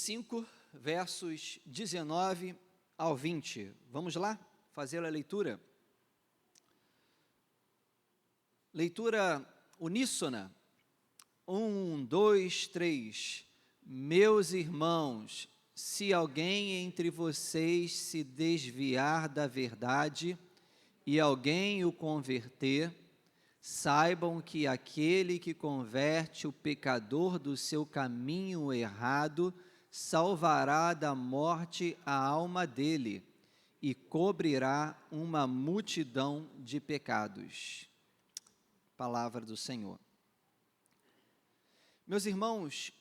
5, versos 19 ao 20. Vamos lá fazer a leitura? Leitura uníssona. 1, 2, 3. Meus irmãos, se alguém entre vocês se desviar da verdade e alguém o converter, saibam que aquele que converte o pecador do seu caminho errado salvará da morte a alma dele e cobrirá uma multidão de pecados. Palavra do Senhor. Meus irmãos,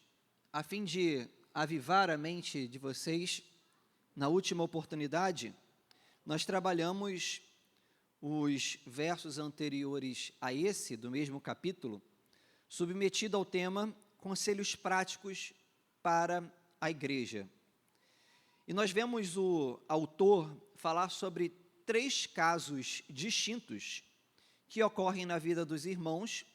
a fim de avivar a mente de vocês, na última oportunidade, nós trabalhamos os versos anteriores a esse, do mesmo capítulo, submetido ao tema Conselhos Práticos para a Igreja. E nós vemos o autor falar sobre 3 casos distintos que ocorrem na vida dos irmãos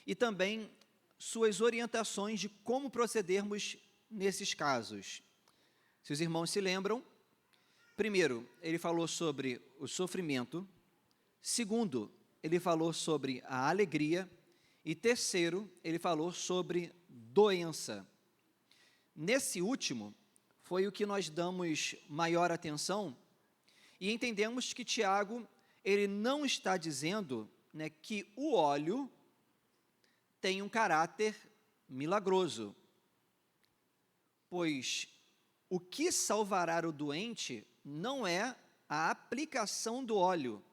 e também suas orientações de como procedermos nesses casos. Se os irmãos se lembram, primeiro, ele falou sobre o sofrimento. Segundo, ele falou sobre a alegria. E terceiro, ele falou sobre doença. Nesse último, foi o que nós damos maior atenção e entendemos que Tiago, ele não está dizendo, que o óleo tem um caráter milagroso, pois o que salvará o doente não é a aplicação do óleo,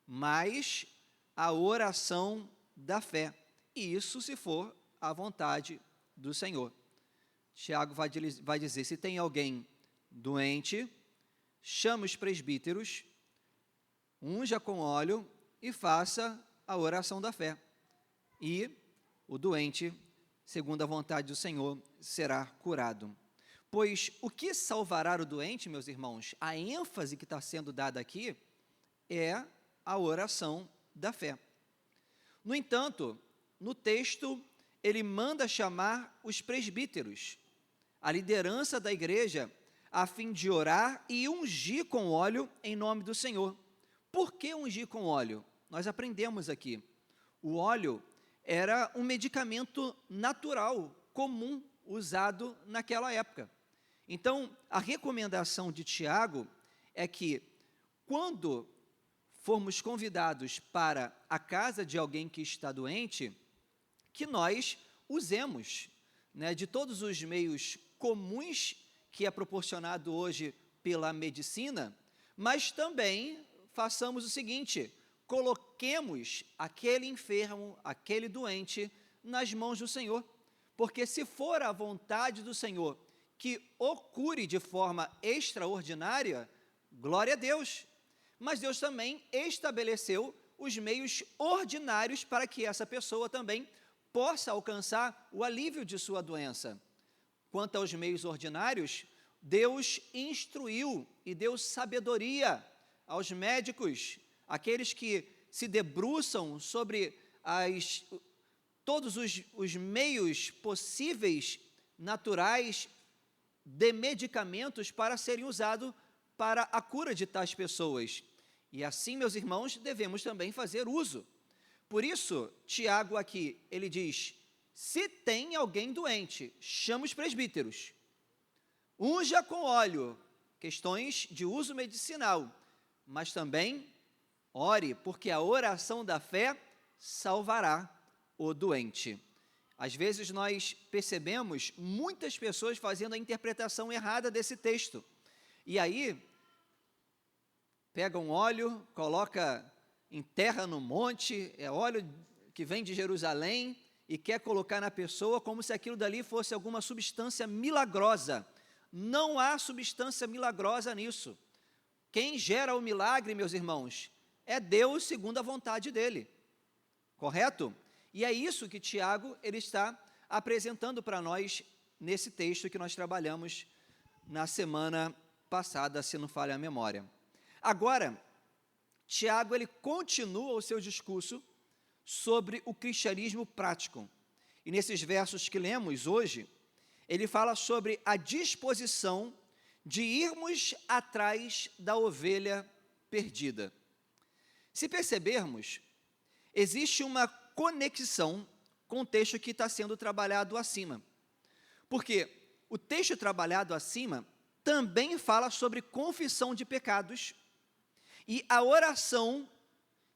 mas a oração da fé, e isso se for a vontade do Senhor. Tiago vai dizer, se tem alguém doente, chame os presbíteros, unja com óleo e faça a oração da fé, e o doente, segundo a vontade do Senhor, será curado. Pois o que salvará o doente, meus irmãos, a ênfase que está sendo dada aqui é a oração da fé. No entanto, no texto, ele manda chamar os presbíteros, a liderança da igreja, a fim de orar e ungir com óleo em nome do Senhor. Por que ungir com óleo? Nós aprendemos aqui. O óleo era um medicamento natural, comum, usado naquela época. Então, a recomendação de Tiago é que, quando formos convidados para a casa de alguém que está doente, que nós usemos, de todos os meios comuns que é proporcionado hoje pela medicina, mas também façamos o seguinte: coloquemos aquele enfermo, aquele doente, nas mãos do Senhor, porque se for a vontade do Senhor que o cure de forma extraordinária, glória a Deus, mas Deus também estabeleceu os meios ordinários para que essa pessoa também possa alcançar o alívio de sua doença. Quanto aos meios ordinários, Deus instruiu e deu sabedoria aos médicos, aqueles que se debruçam sobre todos os meios possíveis, naturais, de medicamentos para serem usados para a cura de tais pessoas. E assim, meus irmãos, devemos também fazer uso. Por isso, Tiago aqui, ele diz, se tem alguém doente, chama os presbíteros, unja com óleo, questões de uso medicinal, mas também ore, porque a oração da fé salvará o doente. Às vezes nós percebemos muitas pessoas fazendo a interpretação errada desse texto. E aí, pega um óleo, coloca, enterra no monte, é óleo que vem de Jerusalém, e quer colocar na pessoa como se aquilo dali fosse alguma substância milagrosa. Não há substância milagrosa nisso. Quem gera o milagre, meus irmãos, é Deus segundo a vontade dele. Correto? E é isso que Tiago ele está apresentando para nós nesse texto que nós trabalhamos na semana passada, se não falha a memória. Agora, Tiago ele continua o seu discurso sobre o cristianismo prático. E nesses versos que lemos hoje, ele fala sobre a disposição de irmos atrás da ovelha perdida. Se percebermos, existe uma conexão com o texto que está sendo trabalhado acima. Porque o texto trabalhado acima também fala sobre confissão de pecados e a oração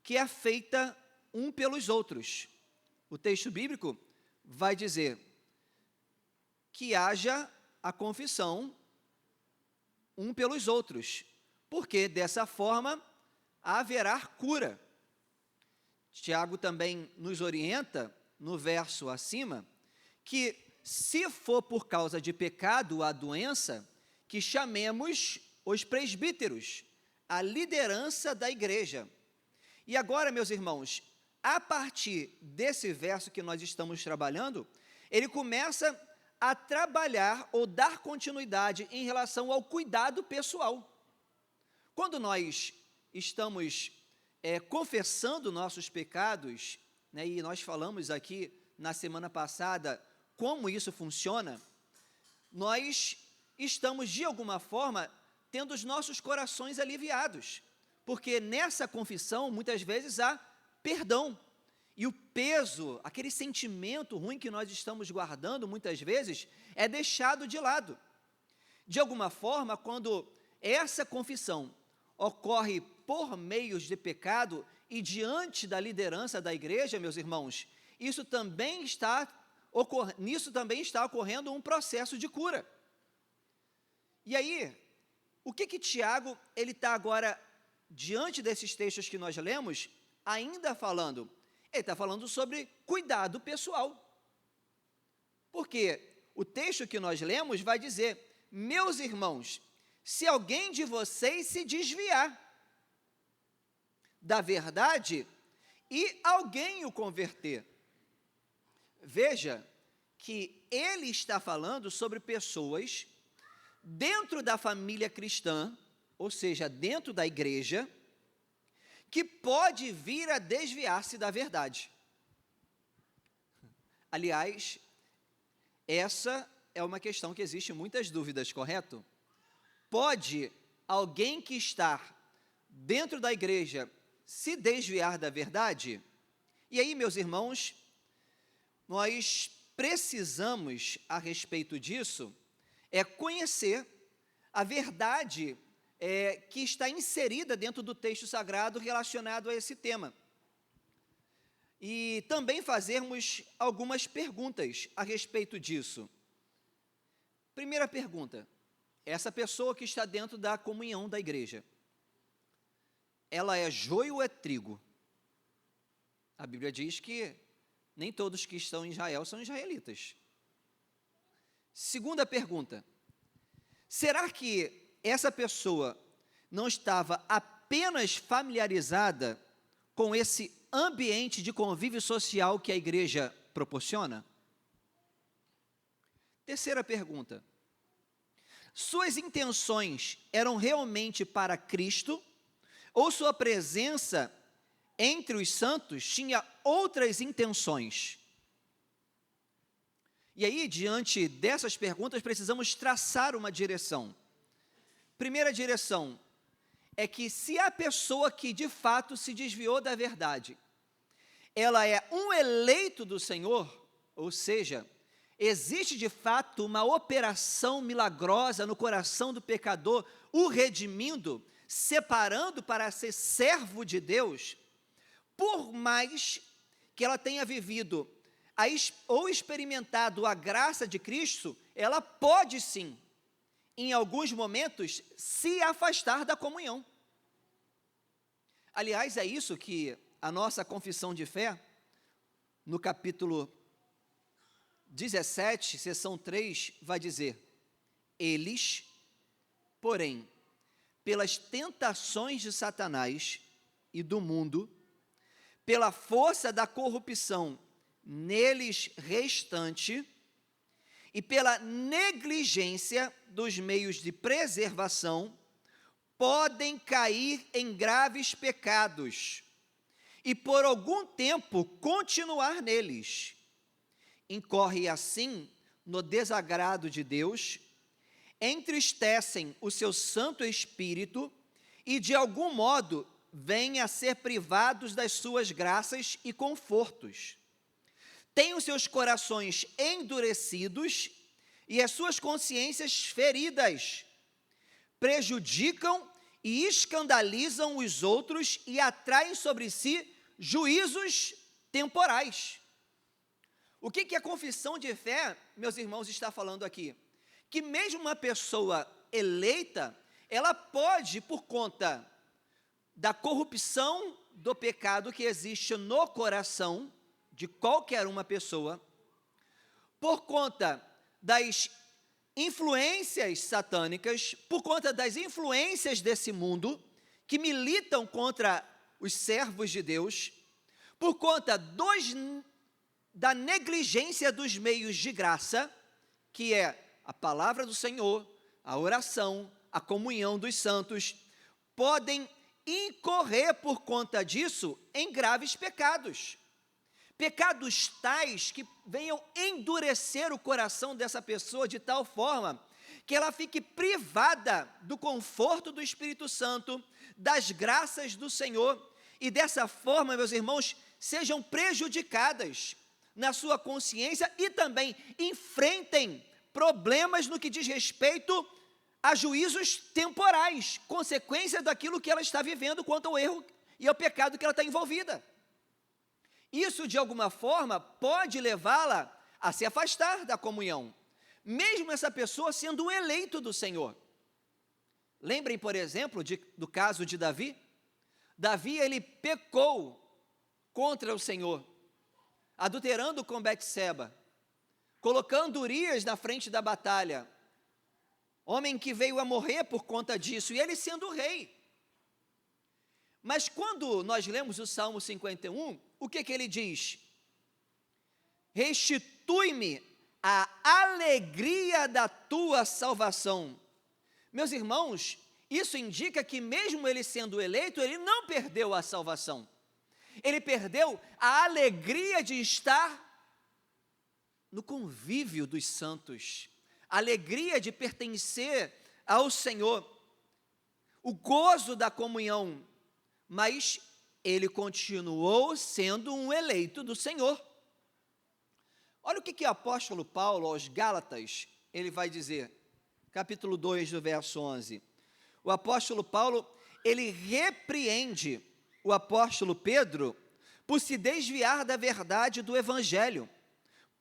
que é feita um pelos outros. O texto bíblico vai dizer que haja a confissão um pelos outros, porque dessa forma haverá cura. Tiago também nos orienta, no verso acima, que se for por causa de pecado a doença, que chamemos os presbíteros, a liderança da igreja. E agora, meus irmãos, a partir desse verso que nós estamos trabalhando, ele começa a trabalhar ou dar continuidade em relação ao cuidado pessoal. Quando nós estamos confessando nossos pecados, né, e nós falamos aqui na semana passada como isso funciona, nós estamos de alguma forma tendo os nossos corações aliviados, porque nessa confissão muitas vezes há perdão, e o peso, aquele sentimento ruim que nós estamos guardando muitas vezes, é deixado de lado. De alguma forma, quando essa confissão ocorre por meios de pecado e diante da liderança da igreja, meus irmãos, nisso também está ocorrendo um processo de cura. E aí, o que Tiago, ele está agora, diante desses textos que nós lemos, ainda falando? Ele está falando sobre cuidado pessoal. Porque o texto que nós lemos vai dizer: meus irmãos, se alguém de vocês se desviar da verdade e alguém o converter. Veja que ele está falando sobre pessoas dentro da família cristã, ou seja, dentro da igreja, que pode vir a desviar-se da verdade. Aliás, essa é uma questão que existe muitas dúvidas, correto? Pode alguém que está dentro da igreja se desviar da verdade? E aí, meus irmãos, nós precisamos, a respeito disso, conhecer a verdade que está inserida dentro do texto sagrado relacionado a esse tema. E também fazermos algumas perguntas a respeito disso. Primeira pergunta: essa pessoa que está dentro da comunhão da igreja, ela é joio ou é trigo? A Bíblia diz que nem todos que estão em Israel são israelitas. Segunda pergunta: será que essa pessoa não estava apenas familiarizada com esse ambiente de convívio social que a igreja proporciona? Terceira pergunta: suas intenções eram realmente para Cristo, ou sua presença entre os santos tinha outras intenções? E aí, diante dessas perguntas, precisamos traçar uma direção. Primeira direção é que, se a pessoa que de fato se desviou da verdade, ela é um eleito do Senhor, ou seja, existe de fato uma operação milagrosa no coração do pecador, o redimindo, separando para ser servo de Deus, por mais que ela tenha vivido ou experimentado a graça de Cristo, ela pode sim, em alguns momentos, se afastar da comunhão. Aliás, é isso que a nossa confissão de fé, no capítulo 17, seção 3, vai dizer: eles, porém, pelas tentações de Satanás e do mundo, pela força da corrupção neles restante e pela negligência dos meios de preservação, podem cair em graves pecados e por algum tempo continuar neles. Incorre assim no desagrado de Deus, entristecem o seu Santo Espírito e, de algum modo, vêm a ser privados das suas graças e confortos. Têm os seus corações endurecidos e as suas consciências feridas, prejudicam e escandalizam os outros e atraem sobre si juízos temporais. O que a confissão de fé, meus irmãos, está falando aqui? Que mesmo uma pessoa eleita, ela pode, por conta da corrupção do pecado que existe no coração de qualquer uma pessoa, por conta das influências satânicas, por conta das influências desse mundo, que militam contra os servos de Deus, por conta da negligência dos meios de graça, que é a palavra do Senhor, a oração, a comunhão dos santos, podem incorrer por conta disso em graves pecados. Pecados tais que venham endurecer o coração dessa pessoa de tal forma que ela fique privada do conforto do Espírito Santo, das graças do Senhor, e dessa forma, meus irmãos, sejam prejudicadas na sua consciência e também enfrentem problemas no que diz respeito a juízos temporais, consequência daquilo que ela está vivendo quanto ao erro e ao pecado que ela está envolvida. Isso, de alguma forma, pode levá-la a se afastar da comunhão, mesmo essa pessoa sendo um eleito do Senhor. Lembrem, por exemplo, do caso de Davi. Davi, ele pecou contra o Senhor, adulterando com Betseba, colocando Urias na frente da batalha, homem que veio a morrer por conta disso, e ele sendo rei. Mas quando nós lemos o Salmo 51, o que ele diz? Restitui-me a alegria da tua salvação. Meus irmãos, isso indica que mesmo ele sendo eleito, ele não perdeu a salvação. Ele perdeu a alegria de estar no convívio dos santos, a alegria de pertencer ao Senhor, o gozo da comunhão, mas ele continuou sendo um eleito do Senhor. Olha o que o apóstolo Paulo aos Gálatas, ele vai dizer, capítulo 2, do verso 11. O apóstolo Paulo, ele repreende o apóstolo Pedro por se desviar da verdade do evangelho,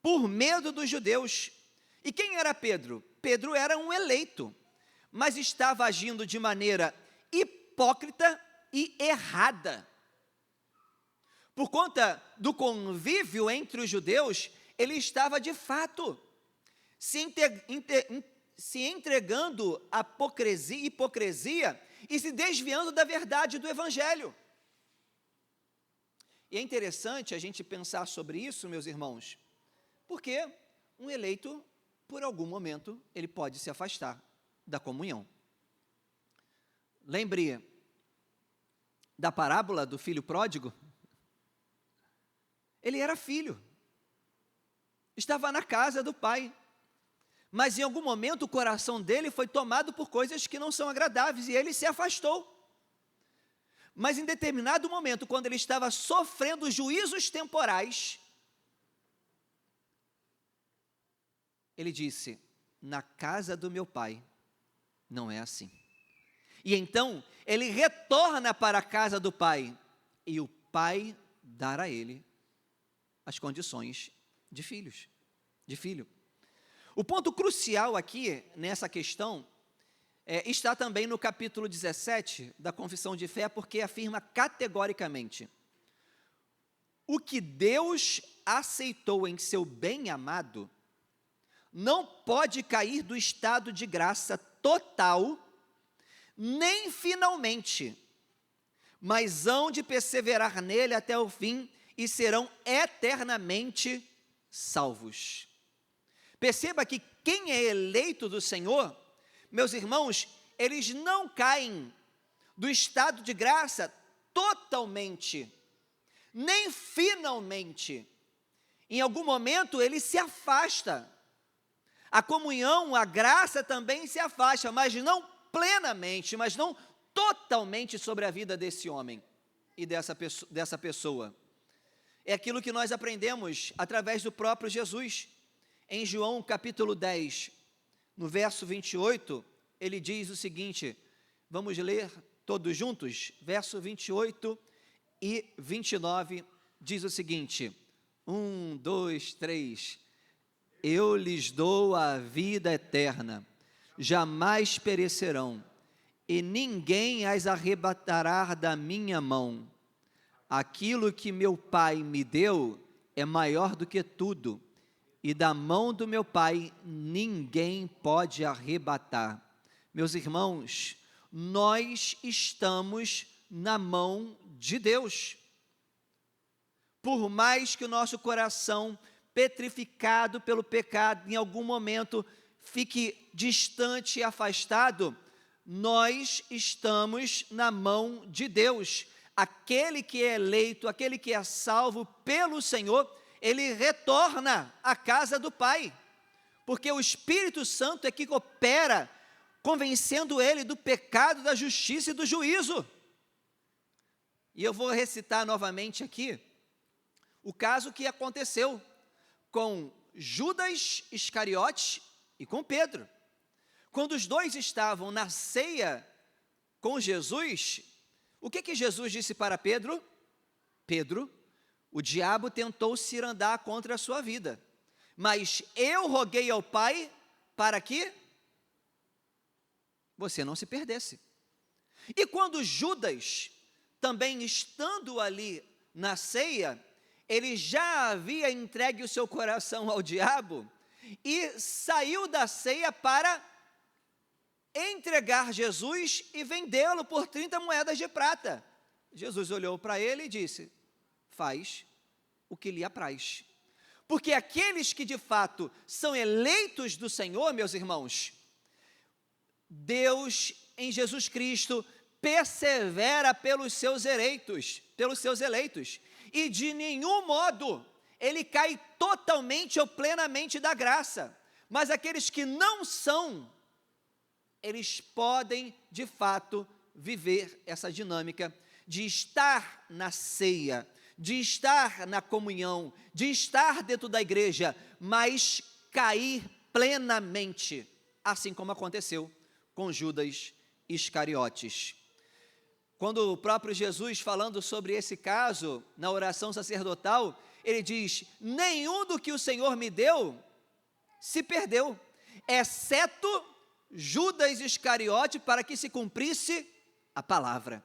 por medo dos judeus. E quem era Pedro? Pedro era um eleito, mas estava agindo de maneira hipócrita e errada. Por conta do convívio entre os judeus, ele estava de fato se entregando à hipocrisia e se desviando da verdade do evangelho. E é interessante a gente pensar sobre isso, meus irmãos, porque um eleito, por algum momento, ele pode se afastar da comunhão. Lembre da parábola do filho pródigo? Ele era filho, estava na casa do pai, mas em algum momento o coração dele foi tomado por coisas que não são agradáveis e ele se afastou. Mas em determinado momento, quando ele estava sofrendo juízos temporais, ele disse: na casa do meu pai não é assim. E então ele retorna para a casa do pai e o pai dá a ele as condições de filho. O ponto crucial aqui nessa questão está também no capítulo 17 da Confissão de Fé, porque afirma categoricamente: o que Deus aceitou em seu bem-amado não pode cair do estado de graça total, nem finalmente, mas hão de perseverar nele até o fim e serão eternamente salvos. Perceba que quem é eleito do Senhor, meus irmãos, eles não caem do estado de graça totalmente, nem finalmente. Em algum momento ele se afasta A comunhão, a graça também se afasta, mas não plenamente, mas não totalmente sobre a vida desse homem e dessa pessoa. É aquilo que nós aprendemos através do próprio Jesus. Em João capítulo 10, no verso 28, ele diz o seguinte, vamos ler todos juntos? Verso 28 e 29 diz o seguinte, 1, 2, 3, eu lhes dou a vida eterna, jamais perecerão, e ninguém as arrebatará da minha mão. Aquilo que meu Pai me deu é maior do que tudo, e da mão do meu Pai ninguém pode arrebatar. Meus irmãos, nós estamos na mão de Deus. Por mais que o nosso coração, petrificado pelo pecado, em algum momento fique distante e afastado, nós estamos na mão de Deus. Aquele que é eleito, aquele que é salvo pelo Senhor, ele retorna à casa do Pai, porque o Espírito Santo é que opera, convencendo ele do pecado, da justiça e do juízo. E eu vou recitar novamente aqui o caso que aconteceu com Judas Iscariote e com Pedro. Quando os dois estavam na ceia com Jesus, o que Jesus disse para Pedro? Pedro, o diabo tentou cirandar contra a sua vida, mas eu roguei ao Pai para que você não se perdesse. E quando Judas, também estando ali na ceia, ele já havia entregue o seu coração ao diabo e saiu da ceia para entregar Jesus e vendê-lo por 30 moedas de prata. Jesus olhou para ele e disse, faz o que lhe apraz. Porque aqueles que de fato são eleitos do Senhor, meus irmãos, Deus em Jesus Cristo persevera pelos seus eleitos, e de nenhum modo ele cai totalmente ou plenamente da graça. Mas aqueles que não são, eles podem, de fato, viver essa dinâmica de estar na ceia, de estar na comunhão, de estar dentro da igreja, mas cair plenamente, assim como aconteceu com Judas Iscariotes. Quando o próprio Jesus, falando sobre esse caso, na oração sacerdotal, ele diz, nenhum do que o Senhor me deu se perdeu, exceto Judas Iscariote, para que se cumprisse a palavra.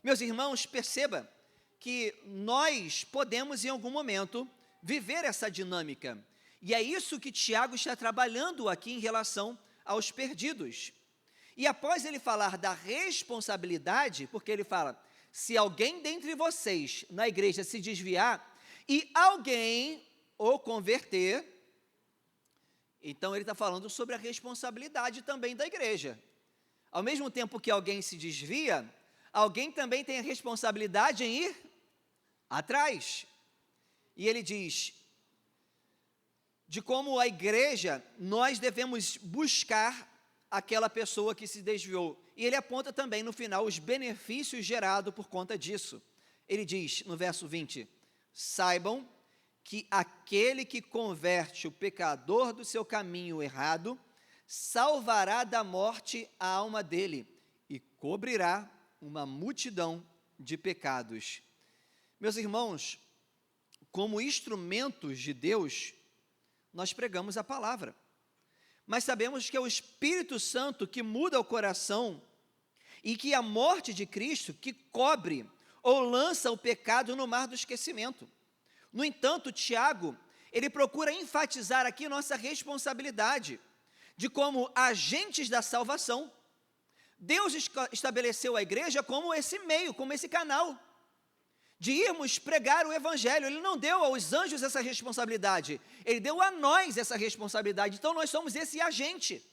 Meus irmãos, perceba que nós podemos em algum momento viver essa dinâmica, e é isso que Tiago está trabalhando aqui em relação aos perdidos. E após ele falar da responsabilidade, porque ele fala, se alguém dentre vocês na igreja se desviar, e alguém o converter, então ele está falando sobre a responsabilidade também da igreja. Ao mesmo tempo que alguém se desvia, alguém também tem a responsabilidade em ir atrás. E ele diz, de como a igreja, nós devemos buscar aquela pessoa que se desviou. E ele aponta também no final os benefícios gerados por conta disso. Ele diz no verso 20, saibam que aquele que converte o pecador do seu caminho errado, salvará da morte a alma dele e cobrirá uma multidão de pecados. Meus irmãos, como instrumentos de Deus, nós pregamos a palavra. Mas sabemos que é o Espírito Santo que muda o coração e que a morte de Cristo que cobre ou lança o pecado no mar do esquecimento. No entanto, Tiago, ele procura enfatizar aqui nossa responsabilidade de como agentes da salvação. Deus estabeleceu a igreja como esse meio, como esse canal de irmos pregar o evangelho. Ele não deu aos anjos essa responsabilidade, ele deu a nós essa responsabilidade. Então nós somos esse agente.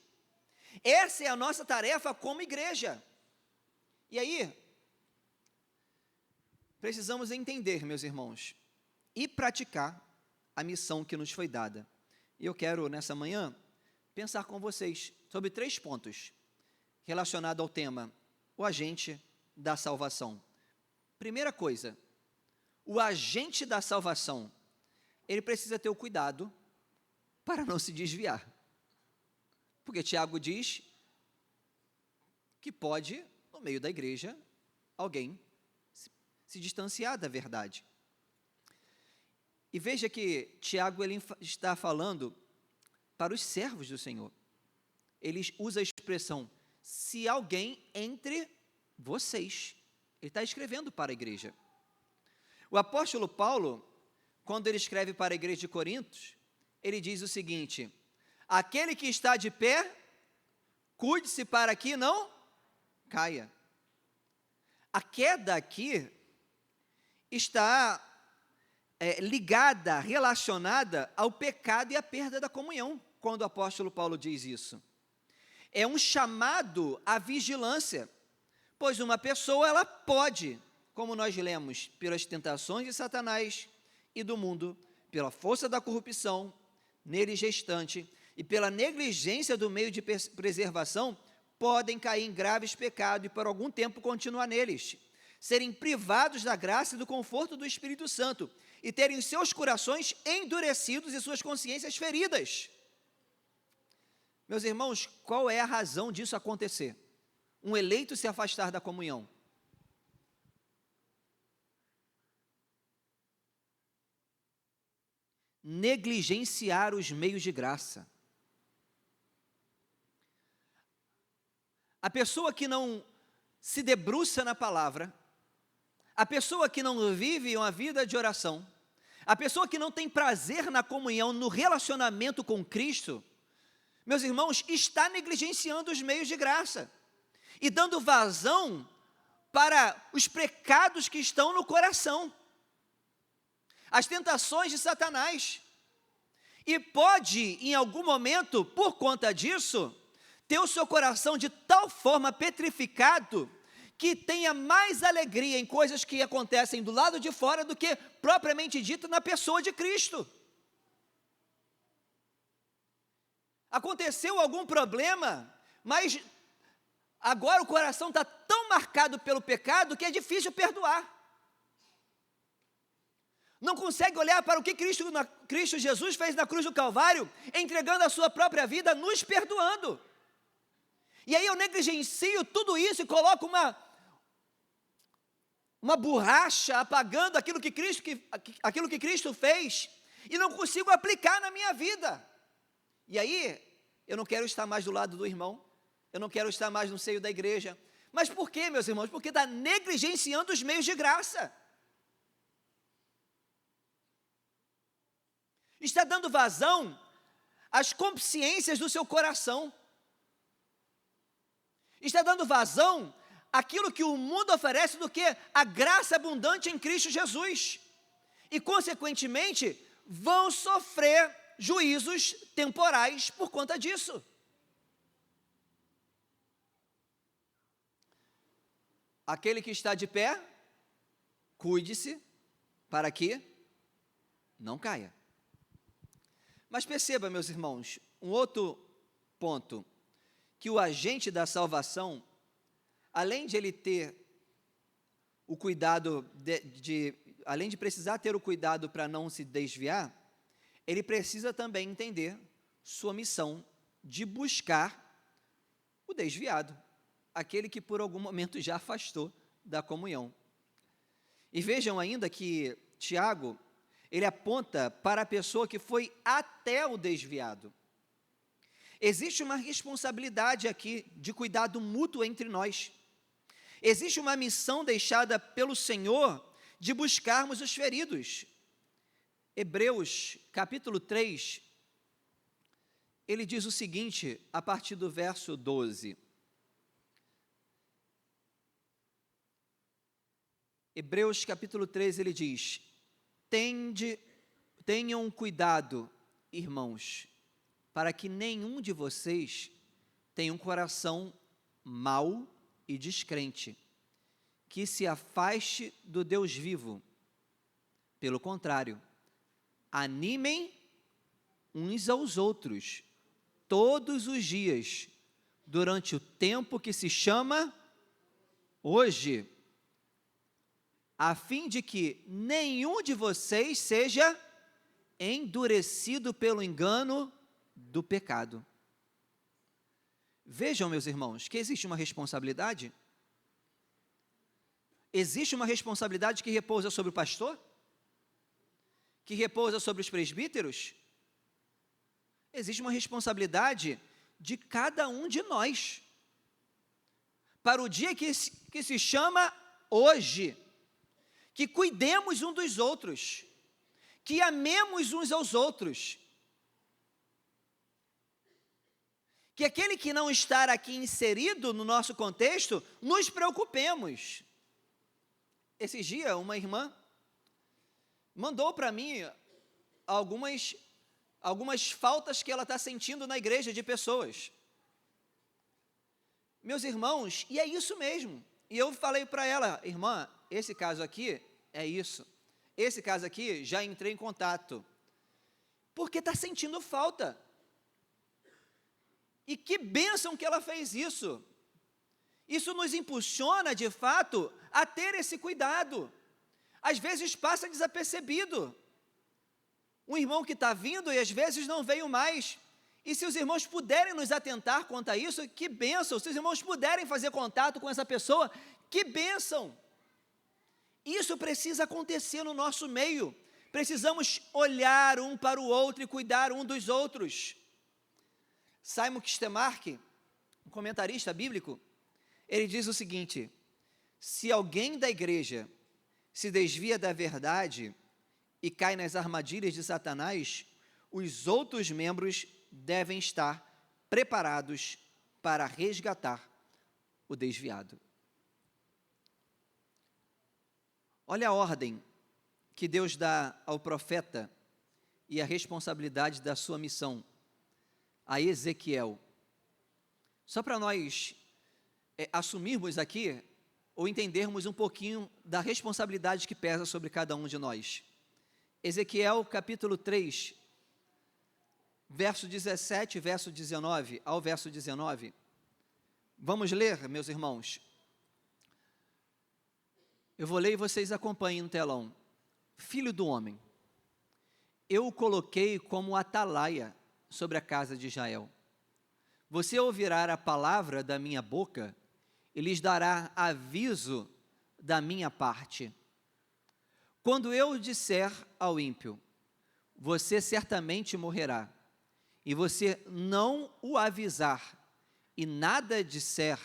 Essa é a nossa tarefa como igreja. E aí, precisamos entender, meus irmãos, e praticar a missão que nos foi dada. E eu quero, nessa manhã, pensar com vocês sobre 3 pontos relacionados ao tema, o agente da salvação. Primeira coisa, o agente da salvação, ele precisa ter o cuidado para não se desviar. Porque Tiago diz que pode, no meio da igreja, alguém se distanciar da verdade. E veja que Tiago ele está falando para os servos do Senhor. Ele usa a expressão, se alguém entre vocês. Ele está escrevendo para a igreja. O apóstolo Paulo, quando ele escreve para a igreja de Corintos, ele diz o seguinte, aquele que está de pé, cuide-se para que não caia. A queda aqui está ligada, relacionada ao pecado e à perda da comunhão, quando o apóstolo Paulo diz isso. É um chamado à vigilância, pois uma pessoa, ela pode, como nós lemos, pelas tentações de Satanás e do mundo, pela força da corrupção, nele gestante, e pela negligência do meio de preservação, podem cair em graves pecados e por algum tempo continuar neles, serem privados da graça e do conforto do Espírito Santo, e terem seus corações endurecidos e suas consciências feridas. Meus irmãos, qual é a razão disso acontecer? Um eleito se afastar da comunhão. Negligenciar os meios de graça. A pessoa que não se debruça na palavra, a pessoa que não vive uma vida de oração, a pessoa que não tem prazer na comunhão, no relacionamento com Cristo, meus irmãos, está negligenciando os meios de graça e dando vazão para os pecados que estão no coração, as tentações de Satanás. E pode, em algum momento, por conta disso, ter o seu coração de tal forma petrificado que tenha mais alegria em coisas que acontecem do lado de fora do que propriamente dito na pessoa de Cristo. Aconteceu algum problema, mas agora o coração está tão marcado pelo pecado que é difícil perdoar. Não consegue olhar para o que Cristo Jesus fez na cruz do Calvário, entregando a sua própria vida, nos perdoando. E aí eu negligencio tudo isso e coloco uma borracha apagando aquilo que Cristo fez e não consigo aplicar na minha vida. E aí eu não quero estar mais do lado do irmão, eu não quero estar mais no seio da igreja. Mas por quê, meus irmãos? Porque está negligenciando os meios de graça. Está dando vazão às consciências do seu coração. Está dando vazão àquilo que o mundo oferece do que a graça abundante em Cristo Jesus. E, consequentemente, vão sofrer juízos temporais por conta disso. Aquele que está de pé, cuide-se para que não caia. Mas perceba, meus irmãos, um outro ponto, que o agente da salvação, além de ele ter o cuidado, além de precisar ter o cuidado para não se desviar, ele precisa também entender sua missão de buscar o desviado, aquele que por algum momento já afastou da comunhão. E vejam ainda que Tiago, ele aponta para a pessoa que foi até o desviado. Existe uma responsabilidade aqui de cuidado mútuo entre nós. Existe uma missão deixada pelo Senhor de buscarmos os feridos. Hebreus, capítulo 3, ele diz o seguinte, a partir do verso 12. Hebreus, capítulo 3, ele diz: Tenham cuidado, irmãos, para que nenhum de vocês tenha um coração mau e descrente, que se afaste do Deus vivo. Pelo contrário, animem uns aos outros todos os dias, durante o tempo que se chama hoje, a fim de que nenhum de vocês seja endurecido pelo engano do pecado. Vejam, meus irmãos, que existe uma responsabilidade. Existe uma responsabilidade que repousa sobre o pastor? Que repousa sobre os presbíteros? Existe uma responsabilidade de cada um de nós, para o dia que se chama hoje, que cuidemos um dos outros, que amemos uns aos outros, que aquele que não está aqui inserido no nosso contexto, nos preocupemos. Esses dias, uma irmã mandou para mim algumas faltas que ela está sentindo na igreja de pessoas. Meus irmãos, e é isso mesmo. E eu falei para ela, irmã, esse caso aqui é isso. Esse caso aqui, já entrei em contato. Porque está sentindo falta. E que bênção que ela fez isso. Isso nos impulsiona, de fato, a ter esse cuidado. Às vezes passa desapercebido. Um irmão que está vindo e às vezes não veio mais. E se os irmãos puderem nos atentar quanto a isso, que bênção. Se os irmãos puderem fazer contato com essa pessoa, que bênção. Isso precisa acontecer no nosso meio. Precisamos olhar um para o outro e cuidar um dos outros. Simon Kistemaker, um comentarista bíblico, ele diz o seguinte: se alguém da igreja se desvia da verdade e cai nas armadilhas de Satanás, os outros membros devem estar preparados para resgatar o desviado. Olha a ordem que Deus dá ao profeta e a responsabilidade da sua missão a Ezequiel. Só para nós assumirmos aqui, ou entendermos um pouquinho da responsabilidade que pesa sobre cada um de nós. Ezequiel capítulo 3, verso 17, verso 19 ao verso 19. Vamos ler, meus irmãos. Eu vou ler e vocês acompanhem no telão. Filho do homem, eu o coloquei como atalaia sobre a casa de Israel. Você ouvirá a palavra da minha boca e lhes dará aviso da minha parte. Quando eu disser ao ímpio, você certamente morrerá, e você não o avisar, e nada disser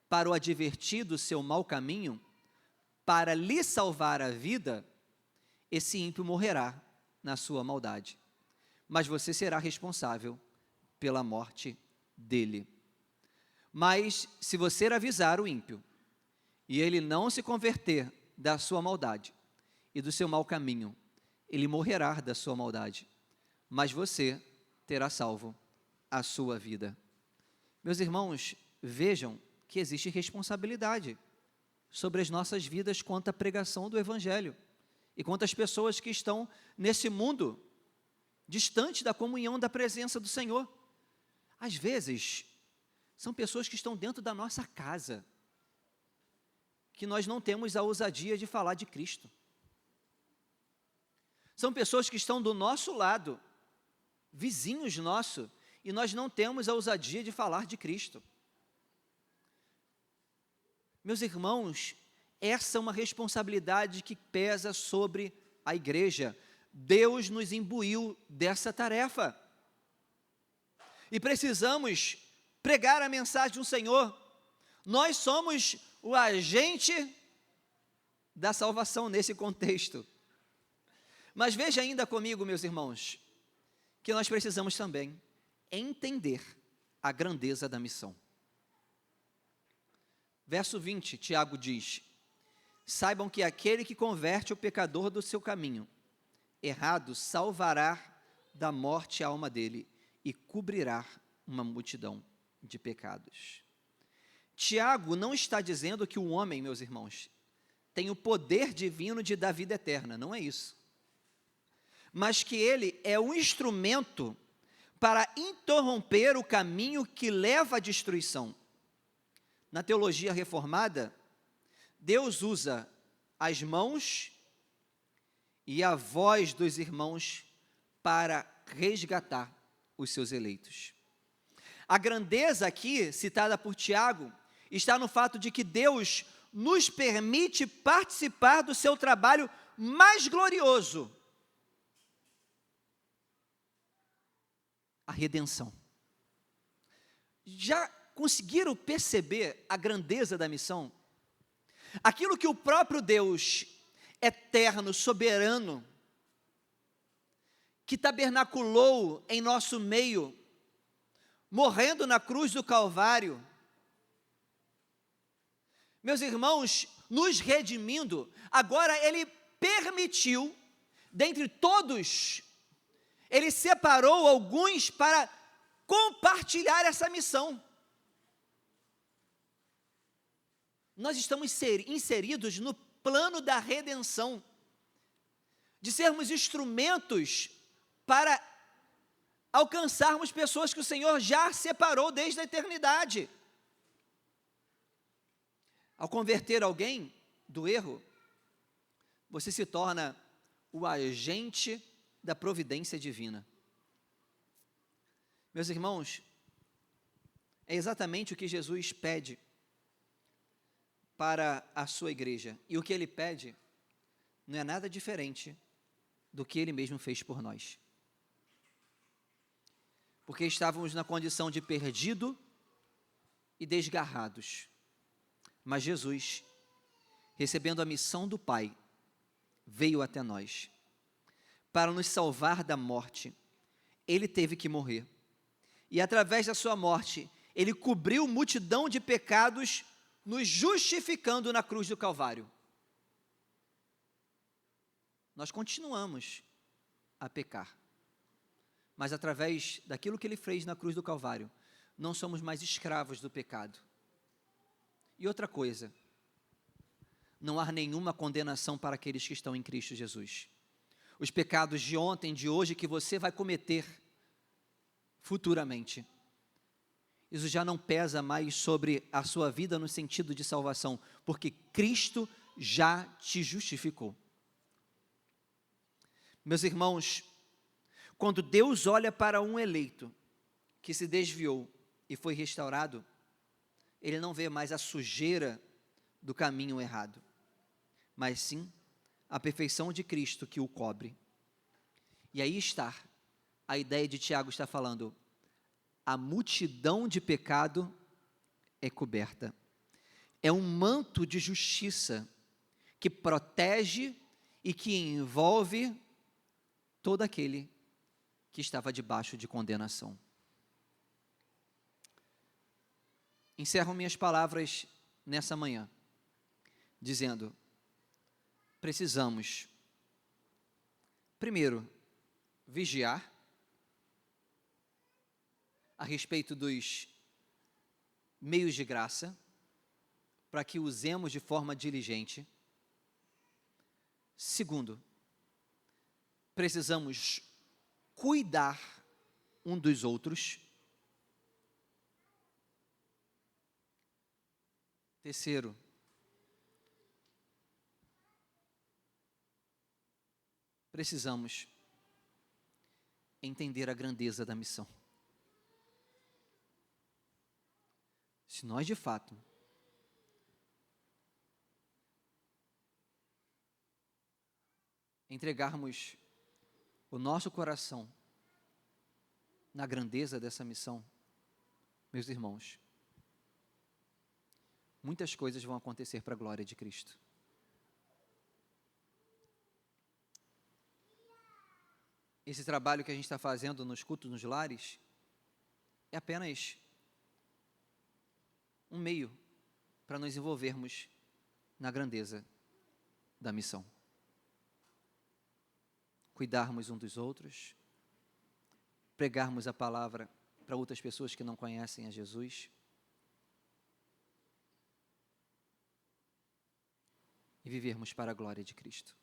para o advertir do seu mau caminho, para lhe salvar a vida, esse ímpio morrerá na sua maldade, mas você será responsável pela morte dele. Mas se você avisar o ímpio, e ele não se converter da sua maldade e do seu mau caminho, ele morrerá da sua maldade, mas você terá salvo a sua vida. Meus irmãos, vejam que existe responsabilidade sobre as nossas vidas quanto à pregação do Evangelho e quanto às pessoas que estão nesse mundo distante da comunhão, da presença do Senhor. Às vezes, são pessoas que estão dentro da nossa casa, que nós não temos a ousadia de falar de Cristo. São pessoas que estão do nosso lado, vizinhos nossos, e nós não temos a ousadia de falar de Cristo. Meus irmãos, essa é uma responsabilidade que pesa sobre a igreja. Deus nos imbuiu dessa tarefa. E precisamos pregar a mensagem do Senhor. Nós somos o agente da salvação nesse contexto. Mas veja ainda comigo, meus irmãos, que nós precisamos também entender a grandeza da missão. Verso 20, Tiago diz: saibam que aquele que converte o pecador do seu caminho errado salvará da morte a alma dele e cobrirá uma multidão de pecados. Tiago não está dizendo que o homem, meus irmãos, tem o poder divino de dar vida eterna, não é isso. Mas que ele é um instrumento para interromper o caminho que leva à destruição. Na teologia reformada, Deus usa as mãos e a voz dos irmãos para resgatar os seus eleitos. A grandeza aqui, citada por Tiago, está no fato de que Deus nos permite participar do seu trabalho mais glorioso, a redenção. Já conseguiram perceber a grandeza da missão? Aquilo que o próprio Deus, eterno, soberano, que tabernaculou em nosso meio, morrendo na cruz do Calvário, meus irmãos, nos redimindo, agora Ele permitiu, dentre todos, Ele separou alguns para compartilhar essa missão. Nós estamos inseridos no plano da redenção, de sermos instrumentos para alcançarmos pessoas que o Senhor já separou desde a eternidade. Ao converter alguém do erro, você se torna o agente da providência divina. Meus irmãos, é exatamente o que Jesus pede para a sua igreja. E o que Ele pede não é nada diferente do que Ele mesmo fez por nós. Porque estávamos na condição de perdido e desgarrados. Mas Jesus, recebendo a missão do Pai, veio até nós. Para nos salvar da morte, Ele teve que morrer. E através da sua morte, Ele cobriu multidão de pecados, nos justificando na cruz do Calvário. Nós continuamos a pecar, mas através daquilo que Ele fez na cruz do Calvário, não somos mais escravos do pecado. E outra coisa, não há nenhuma condenação para aqueles que estão em Cristo Jesus. Os pecados de ontem, de hoje, que você vai cometer futuramente, isso já não pesa mais sobre a sua vida no sentido de salvação, porque Cristo já te justificou. Meus irmãos, quando Deus olha para um eleito que se desviou e foi restaurado, Ele não vê mais a sujeira do caminho errado, mas sim a perfeição de Cristo que o cobre. E aí está a ideia de Tiago está falando, a multidão de pecado é coberta. É um manto de justiça que protege e que envolve todo aquele que estava debaixo de condenação. Encerro minhas palavras nessa manhã, dizendo, precisamos, primeiro, vigiar a respeito dos meios de graça, para que usemos de forma diligente. Segundo, precisamos cuidar um dos outros. Terceiro, precisamos entender a grandeza da missão. Se nós de fato entregarmos o nosso coração na grandeza dessa missão, meus irmãos, muitas coisas vão acontecer para a glória de Cristo. Esse trabalho que a gente está fazendo nos cultos, nos lares, é apenas um meio para nos envolvermos na grandeza da missão. Cuidarmos um dos outros, pregarmos a palavra para outras pessoas que não conhecem a Jesus, e vivermos para a glória de Cristo.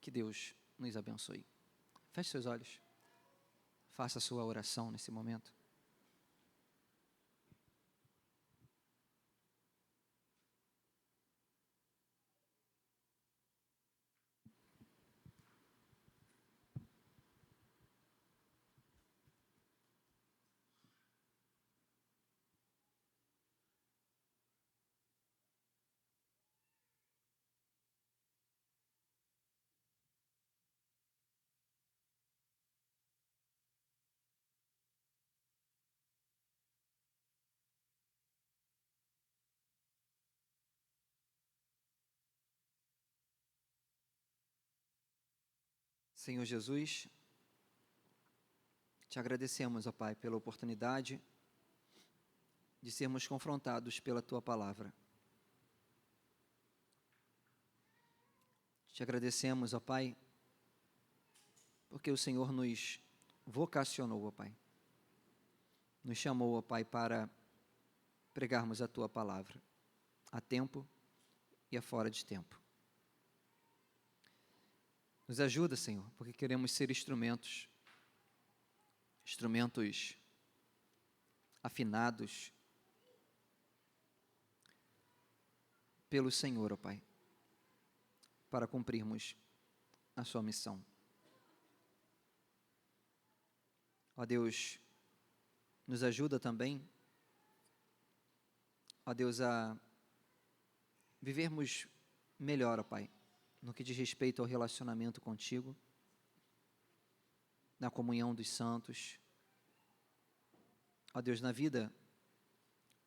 Que Deus nos abençoe. Feche seus olhos. Faça a sua oração nesse momento. Senhor Jesus, te agradecemos, ó Pai, pela oportunidade de sermos confrontados pela Tua palavra. Te agradecemos, ó Pai, porque o Senhor nos vocacionou, ó Pai. Nos chamou, ó Pai, para pregarmos a Tua palavra, a tempo e a fora de tempo. Nos ajuda, Senhor, porque queremos ser instrumentos afinados pelo Senhor, ó Pai, para cumprirmos a sua missão. Ó Deus, nos ajuda também, ó Deus, a vivermos melhor, ó Pai, no que diz respeito ao relacionamento contigo, na comunhão dos santos, ó Deus, na vida,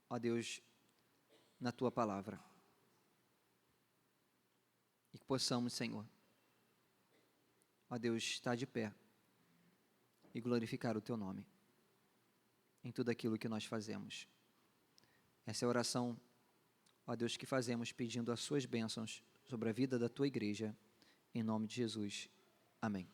ó Deus, na Tua palavra. E que possamos, Senhor, ó Deus, estar de pé e glorificar o Teu nome em tudo aquilo que nós fazemos. Essa é a oração, ó Deus, que fazemos pedindo as Suas bênçãos sobre a vida da Tua igreja, em nome de Jesus. Amém.